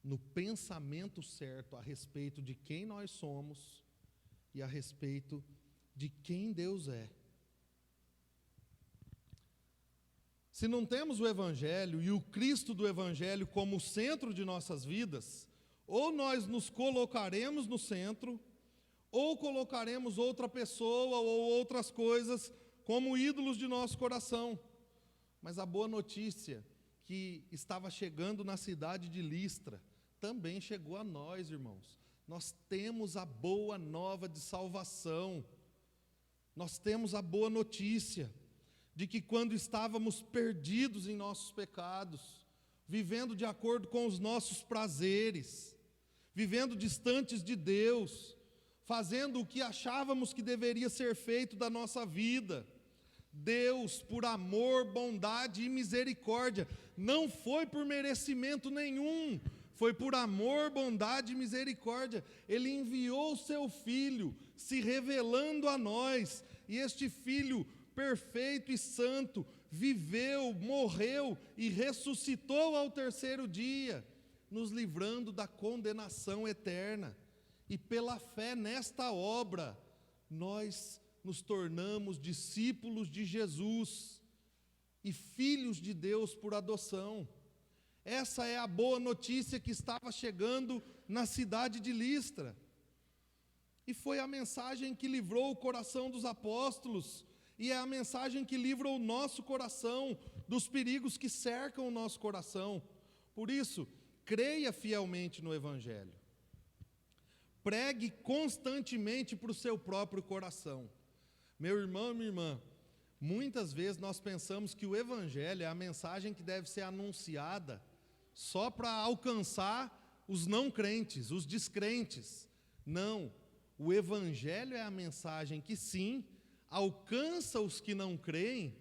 no pensamento certo a respeito de quem nós somos e a respeito de quem Deus é. Se não temos o Evangelho e o Cristo do Evangelho como centro de nossas vidas, ou nós nos colocaremos no centro, ou colocaremos outra pessoa ou outras coisas como ídolos de nosso coração. Mas a boa notícia que estava chegando na cidade de Listra também chegou a nós, irmãos. Nós temos a boa nova de salvação. Nós temos a boa notícia de que quando estávamos perdidos em nossos pecados, vivendo de acordo com os nossos prazeres, vivendo distantes de Deus, fazendo o que achávamos que deveria ser feito da nossa vida, Deus, por amor, bondade e misericórdia, não foi por merecimento nenhum, foi por amor, bondade e misericórdia, Ele enviou o Seu Filho, se revelando a nós, e este Filho perfeito e santo, viveu, morreu e ressuscitou ao terceiro dia, nos livrando da condenação eterna. E pela fé nesta obra, nós nos tornamos discípulos de Jesus e filhos de Deus por adoção. Essa é a boa notícia que estava chegando na cidade de Listra. E foi a mensagem que livrou o coração dos apóstolos, e é a mensagem que livra o nosso coração dos perigos que cercam o nosso coração. Por isso, creia fielmente no Evangelho. Pregue constantemente para o seu próprio coração. Meu irmão e minha irmã, muitas vezes nós pensamos que o Evangelho é a mensagem que deve ser anunciada só para alcançar os não crentes, os descrentes. Não, o Evangelho é a mensagem que sim, alcança os que não creem,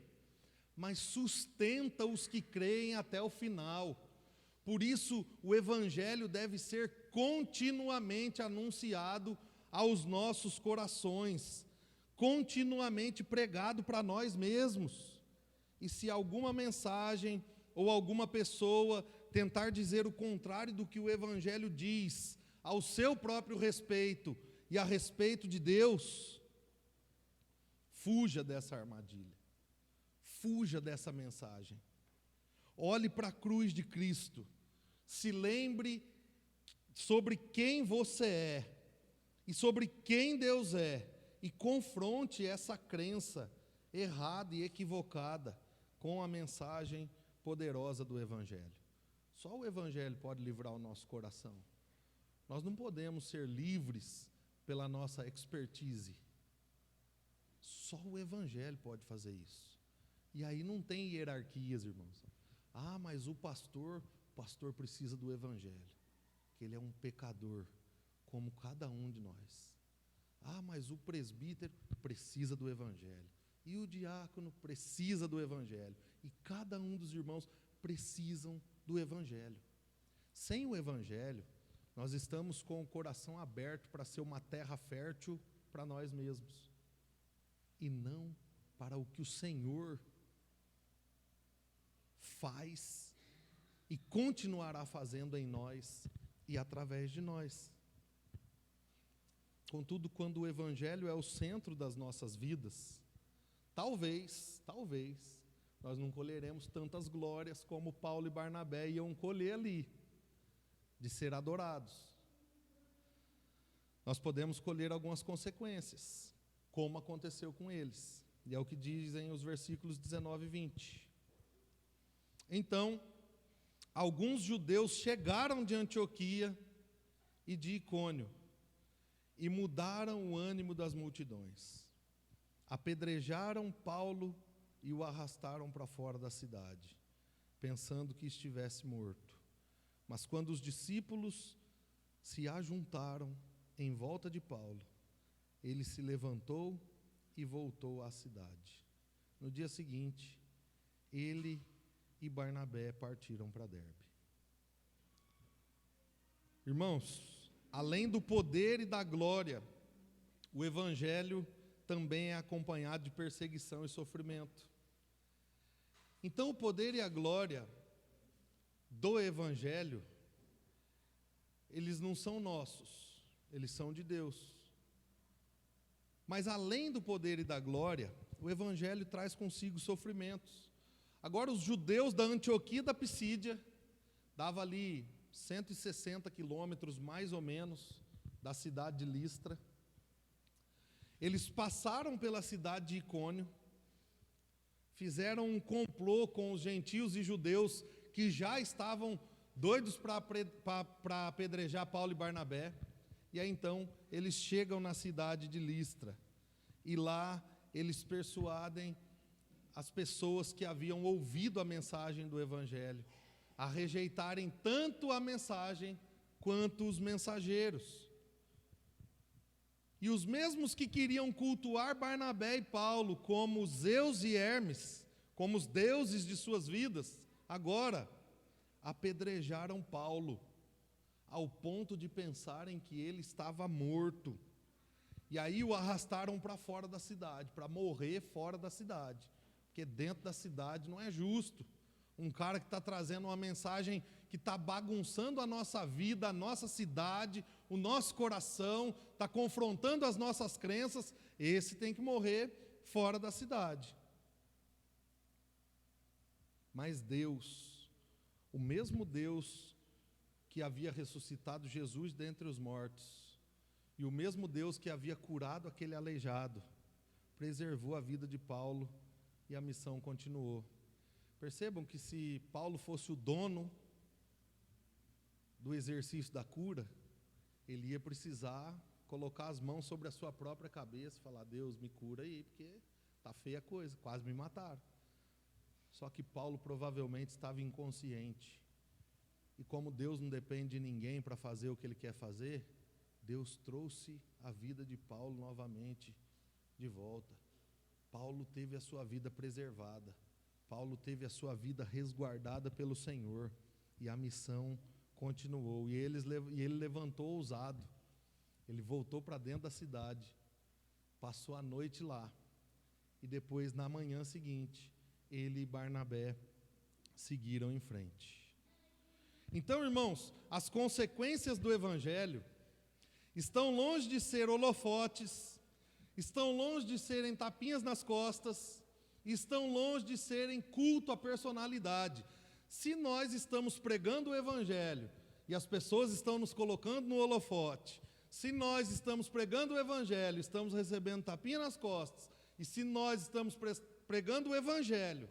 mas sustenta os que creem até o final. Por isso, o Evangelho deve ser continuamente anunciado aos nossos corações, continuamente pregado para nós mesmos. E se alguma mensagem ou alguma pessoa tentar dizer o contrário do que o Evangelho diz, ao seu próprio respeito e a respeito de Deus, fuja dessa armadilha, fuja dessa mensagem. Olhe para a cruz de Cristo, se lembre sobre quem você é e sobre quem Deus é, e confronte essa crença errada e equivocada com a mensagem poderosa do Evangelho. Só o Evangelho pode livrar o nosso coração. Nós não podemos ser livres pela nossa expertise. Só o Evangelho pode fazer isso. E aí não tem hierarquias, irmãos. Ah, mas o pastor precisa do Evangelho, que ele é um pecador, como cada um de nós. Ah, mas o presbítero precisa do Evangelho, e o diácono precisa do Evangelho, e cada um dos irmãos precisam do Evangelho. Sem o Evangelho, nós estamos com o coração aberto para ser uma terra fértil para nós mesmos, e não para o que o Senhor faz e continuará fazendo em nós e através de nós. Contudo, quando o Evangelho é o centro das nossas vidas, talvez, nós não colheremos tantas glórias como Paulo e Barnabé iam colher ali, de ser adorados. Nós podemos colher algumas consequências, como aconteceu com eles. E é o que dizem os versículos 19 e 20. Então, alguns judeus chegaram de Antioquia e de Icônio, e mudaram o ânimo das multidões. Apedrejaram Paulo e o arrastaram para fora da cidade, pensando que estivesse morto. Mas quando os discípulos se ajuntaram em volta de Paulo, ele se levantou e voltou à cidade. No dia seguinte, ele e Barnabé partiram para Derbe. Irmãos, além do poder e da glória, o Evangelho também é acompanhado de perseguição e sofrimento. Então, o poder e a glória do Evangelho, eles não são nossos, eles são de Deus. Mas além do poder e da glória, o Evangelho traz consigo sofrimentos. Agora, os judeus da Antioquia da Pisídia, dava ali 160 quilômetros mais ou menos da cidade de Listra, eles passaram pela cidade de Icônio, fizeram um complô com os gentios e judeus que já estavam doidos para apedrejar Paulo e Barnabé. E aí então eles chegam na cidade de Listra, e lá eles persuadem as pessoas que haviam ouvido a mensagem do Evangelho a rejeitarem tanto a mensagem quanto os mensageiros. E os mesmos que queriam cultuar Barnabé e Paulo como Zeus e Hermes, como os deuses de suas vidas, agora apedrejaram Paulo, ao ponto de pensarem que ele estava morto. E aí o arrastaram para fora da cidade, para morrer fora da cidade, porque dentro da cidade não é justo. Um cara que está trazendo uma mensagem que está bagunçando a nossa vida, a nossa cidade, o nosso coração, está confrontando as nossas crenças, esse tem que morrer fora da cidade. Mas Deus, o mesmo Deus que havia ressuscitado Jesus dentre os mortos, e o mesmo Deus que havia curado aquele aleijado, preservou a vida de Paulo e a missão continuou. Percebam que se Paulo fosse o dono do exercício da cura, ele ia precisar colocar as mãos sobre a sua própria cabeça e falar: Deus, me cura aí, porque está feia a coisa, quase me mataram. Só que Paulo provavelmente estava inconsciente. E como Deus não depende de ninguém para fazer o que Ele quer fazer, Deus trouxe a vida de Paulo novamente de volta. Paulo teve a sua vida preservada. Paulo teve a sua vida resguardada pelo Senhor. E a missão continuou. E ele levantou ousado. Ele voltou para dentro da cidade. Passou a noite lá. E depois, na manhã seguinte, ele e Barnabé seguiram em frente. Então, irmãos, as consequências do Evangelho estão longe de ser holofotes, estão longe de serem tapinhas nas costas, estão longe de serem culto à personalidade. Se nós estamos pregando o Evangelho e as pessoas estão nos colocando no holofote, se nós estamos pregando o Evangelho, estamos recebendo tapinha nas costas, e se nós estamos pregando o Evangelho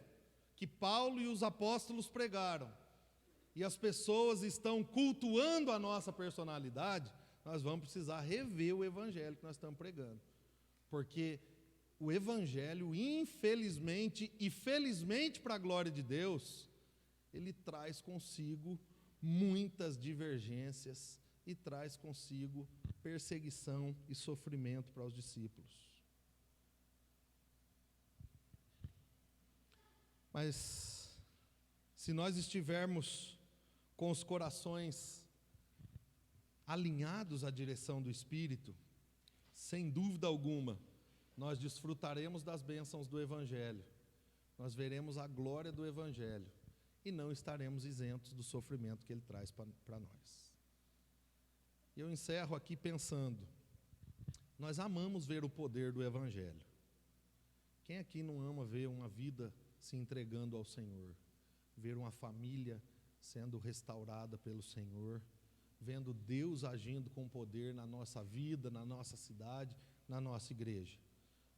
que Paulo e os apóstolos pregaram, e as pessoas estão cultuando a nossa personalidade, nós vamos precisar rever o Evangelho que nós estamos pregando. Porque o Evangelho, infelizmente e felizmente para a glória de Deus, ele traz consigo muitas divergências e traz consigo perseguição e sofrimento para os discípulos. Mas, se nós estivermos com os corações alinhados à direção do Espírito, sem dúvida alguma, nós desfrutaremos das bênçãos do Evangelho, nós veremos a glória do Evangelho e não estaremos isentos do sofrimento que ele traz para nós. Eu encerro aqui pensando Nós amamos ver o poder do Evangelho. Quem aqui não ama ver uma vida se entregando ao Senhor? Ver uma família sendo restaurada pelo Senhor, vendo Deus agindo com poder na nossa vida, na nossa cidade, na nossa igreja.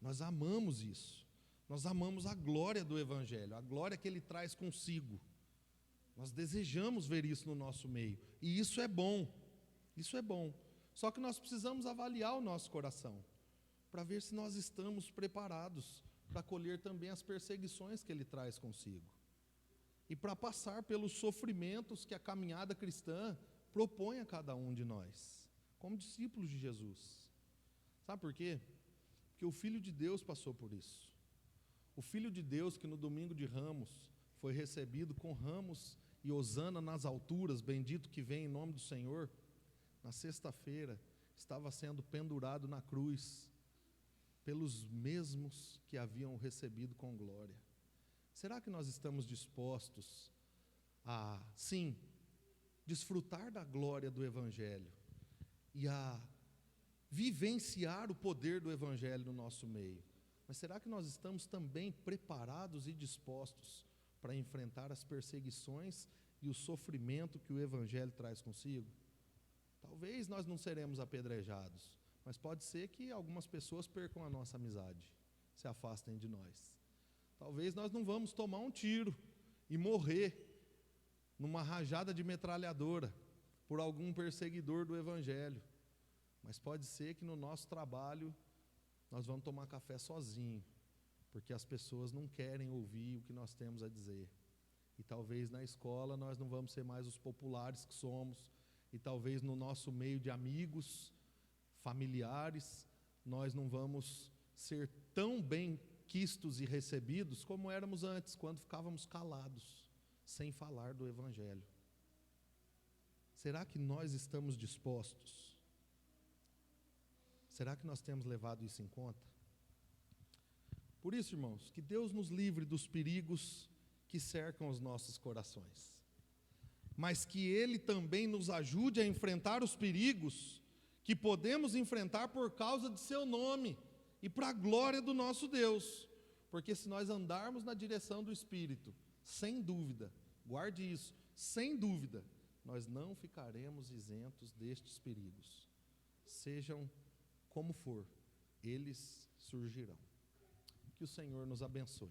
Nós amamos isso. Nós amamos a glória do Evangelho, a glória que Ele traz consigo. Nós desejamos ver isso no nosso meio. E isso é bom. Isso é bom. Só que nós precisamos avaliar o nosso coração, para ver se nós estamos preparados para acolher também as perseguições que Ele traz consigo. E para passar pelos sofrimentos que a caminhada cristã propõe a cada um de nós, como discípulos de Jesus. Sabe por quê? Porque o Filho de Deus passou por isso. O Filho de Deus que no domingo de Ramos foi recebido com ramos e hosana nas alturas, bendito que vem em nome do Senhor, na sexta-feira estava sendo pendurado na cruz pelos mesmos que haviam recebido com glória. Será que nós estamos dispostos a, sim, desfrutar da glória do Evangelho e a vivenciar o poder do Evangelho no nosso meio? Mas será que nós estamos também preparados e dispostos para enfrentar as perseguições e o sofrimento que o Evangelho traz consigo? Talvez nós não seremos apedrejados, mas pode ser que algumas pessoas percam a nossa amizade, se afastem de nós. Talvez nós não vamos tomar um tiro e morrer numa rajada de metralhadora por algum perseguidor do Evangelho, mas pode ser que no nosso trabalho nós vamos tomar café sozinho, porque as pessoas não querem ouvir o que nós temos a dizer. E talvez na escola nós não vamos ser mais os populares que somos, e talvez no nosso meio de amigos, familiares, nós não vamos ser tão bem quistos e recebidos como éramos antes, quando ficávamos calados, sem falar do Evangelho. Será que nós estamos dispostos? Será que nós temos levado isso em conta? Por isso, irmãos, que Deus nos livre dos perigos que cercam os nossos corações, mas que Ele também nos ajude a enfrentar os perigos que podemos enfrentar por causa de Seu nome e para a glória do nosso Deus. Porque se nós andarmos na direção do Espírito, sem dúvida, guarde isso, sem dúvida, nós não ficaremos isentos destes perigos. Sejam como for, eles surgirão. Que o Senhor nos abençoe.